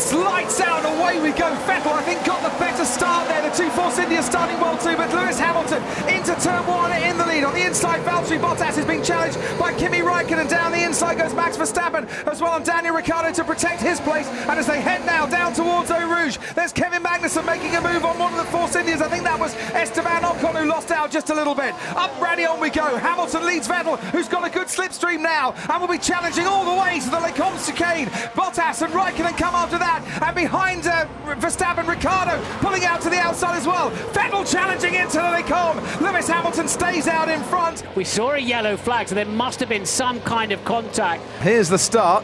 It's lights out and away we go. Vettel, I think, got the better start there. The two Force Indias starting well too, but Lewis Hamilton into turn one in the lead. On the inside, Valtteri Bottas is being challenged by Kimi Räikkönen. Down the inside goes Max Verstappen as well on Daniel Ricciardo to protect his place. And as they head now down towards Eau Rouge, there's Kevin Magnussen making a move on one of the Force Indias. I think that was Esteban Ocon who lost out just a little bit. Up, ready, on we go. Hamilton leads Vettel, who's got a good slipstream now, and will be challenging all the way to the Les Combes chicane. Bottas and Räikkönen come after that, and behind Verstappen, Ricciardo pulling out to the outside as well. Vettel challenging into the Les Combes. Lewis Hamilton stays out in front. We saw a yellow flag, so there must have been some kind of contact. Here's the start.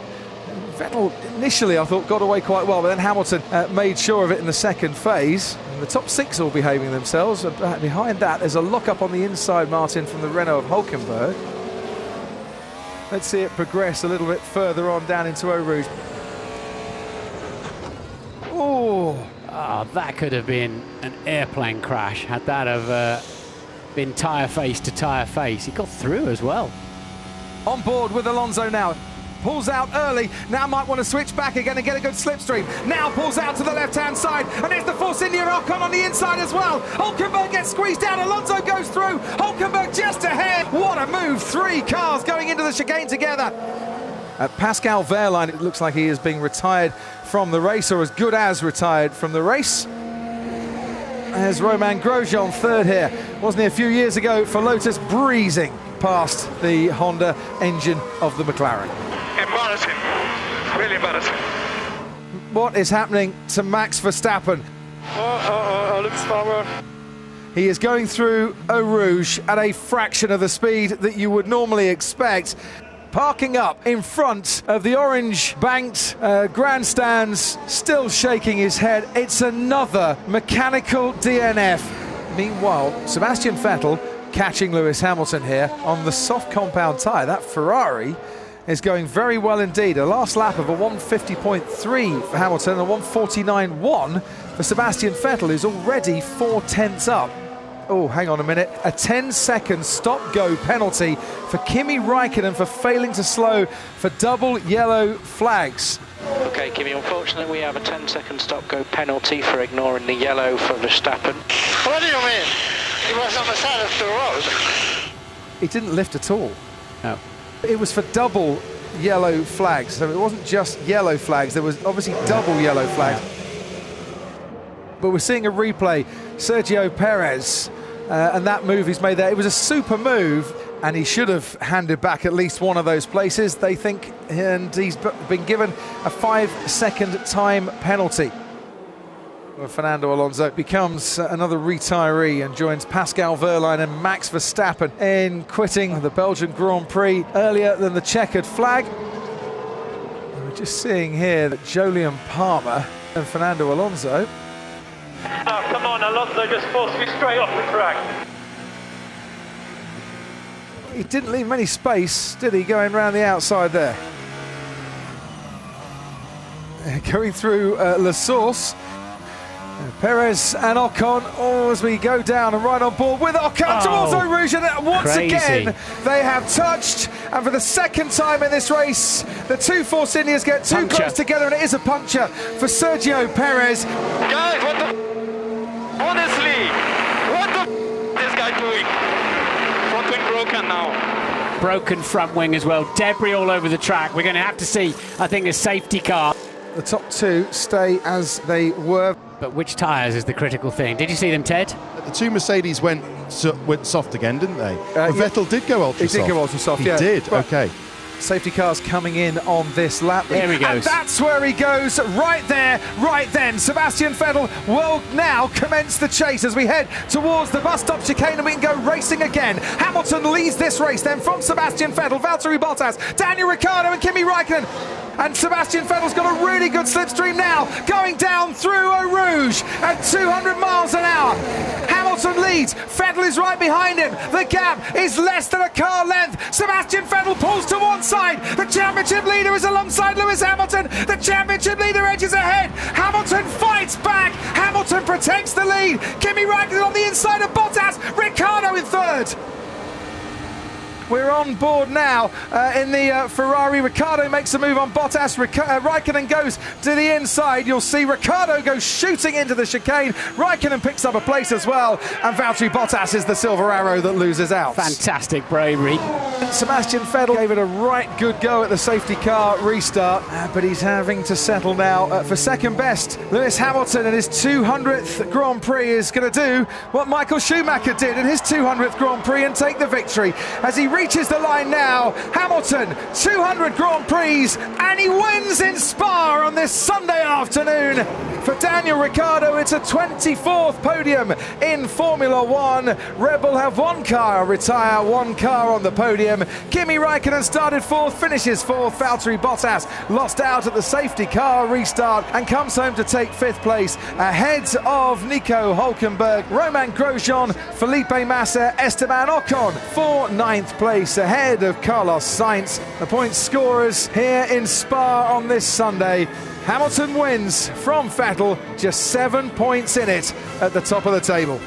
Vettel initially, I thought, got away quite well, but then Hamilton made sure of it in the second phase. And the top six all behaving themselves. Behind that, there's a lock-up on the inside, Martin, from the Renault of Hulkenberg. Let's see it progress a little bit further on down into Eau Rouge. Oh, that could have been an airplane crash, had that have been tyre face to tyre face. He got through as well. On board with Alonso now. Pulls out early, now might want to switch back again and get a good slipstream. Now pulls out to the left-hand side, and there's the Force India Ocon on the inside as well. Hulkenberg gets squeezed out, Alonso goes through. Hulkenberg just ahead. What a move, three cars going into the chicane together. Pascal Wehrlein, it looks like he is being retired from the race, or as good as retired from the race. There's Romain Grosjean third here. Wasn't he a few years ago for Lotus, breezing past the Honda engine of the McLaren. Embarrassing, really embarrassing. What is happening to Max Verstappen? Looks forward. He is going through Eau Rouge at a fraction of the speed that you would normally expect. Parking up in front of the orange-banked grandstands, still shaking his head. It's another mechanical DNF. Meanwhile, Sebastian Vettel catching Lewis Hamilton here on the soft compound tyre. That Ferrari is going very well indeed. A last lap of a 150.3 for Hamilton and a 149.1 for Sebastian Vettel, who's already 4/10 up. Oh, hang on a minute. A 10-second stop-go penalty for Kimi Räikkönen for failing to slow for double yellow flags. Okay, Kimi, unfortunately we have a 10-second stop-go penalty for ignoring the yellow for Verstappen. What do you mean? He was on the side of the road. He didn't lift at all. No. It was for double yellow flags, so it wasn't just yellow flags, there was obviously double yellow flags. But we're seeing a replay, Sergio Perez, and that move he's made there. It was a super move, and he should have handed back at least one of those places, they think, and he's been given a 5-second time penalty. Fernando Alonso becomes another retiree and joins Pascal Wehrlein and Max Verstappen in quitting the Belgian Grand Prix earlier than the checkered flag. And we're just seeing here that Jolyon Palmer and Fernando Alonso. Oh, come on, Alonso just forced me straight off the track. He didn't leave many space, did he, going around the outside there? Going through La Source. Perez and Ocon, as we go down and right on board with Ocon towards Eau Rouge, and once again they have touched, and for the second time in this race the two Force Indias get too close together, and it is a puncture for Sergio Perez. Guys, what the honestly, what the this guy doing? Front wing broken now. Broken front wing as well, debris all over the track. We're going to have to see, I think, a safety car. The top two stay as they were. But which tyres is the critical thing? Did you see them, Ted? The two Mercedes went soft again, didn't they? Vettel did go ultra soft. He did go ultra soft, yeah. He did, okay. Safety cars coming in on this lap. There he goes. And that's where he goes, right there, right then. Sebastian Vettel will now commence the chase as we head towards the bus stop chicane, and we can go racing again. Hamilton leads this race then from Sebastian Vettel, Valtteri Bottas, Daniel Ricciardo and Kimi Räikkönen. And Sebastian Vettel's got a really good slipstream now, going down through Eau Rouge at 200 miles an hour. Hamilton leads, Vettel is right behind him. The gap is less than a car length. Sebastian Vettel pulls to one side. The championship leader is alongside Lewis Hamilton. The championship leader edges ahead. Hamilton fights back. Hamilton protects the lead. Kimi Räikkönen on the inside of Bottas. Ricciardo in third. We're on board now in the Ferrari. Ricciardo makes a move on Bottas. Raikkonen goes to the inside. You'll see Ricciardo go shooting into the chicane. Raikkonen picks up a place as well, and Valtteri Bottas is the silver arrow that loses out. Fantastic bravery. Sebastian Vettel gave it a right good go at the safety car restart, but he's having to settle now for second best. Lewis Hamilton in his 200th Grand Prix is going to do what Michael Schumacher did in his 200th Grand Prix and take the victory. As he reaches the line now, Hamilton, 200 Grand Prix, and he wins in Spa on this Sunday afternoon. For Daniel Ricciardo, it's a 24th podium in Formula One. Red Bull have one car retire, one car on the podium. Kimi Raikkonen started fourth, finishes fourth. Valtteri Bottas lost out at the safety car restart and comes home to take fifth place ahead of Nico Hülkenberg, Romain Grosjean, Felipe Massa, Esteban Ocon for ninth place ahead of Carlos Sainz. The point scorers here in Spa on this Sunday. Hamilton wins from Vettel, just 7 points in it at the top of the table.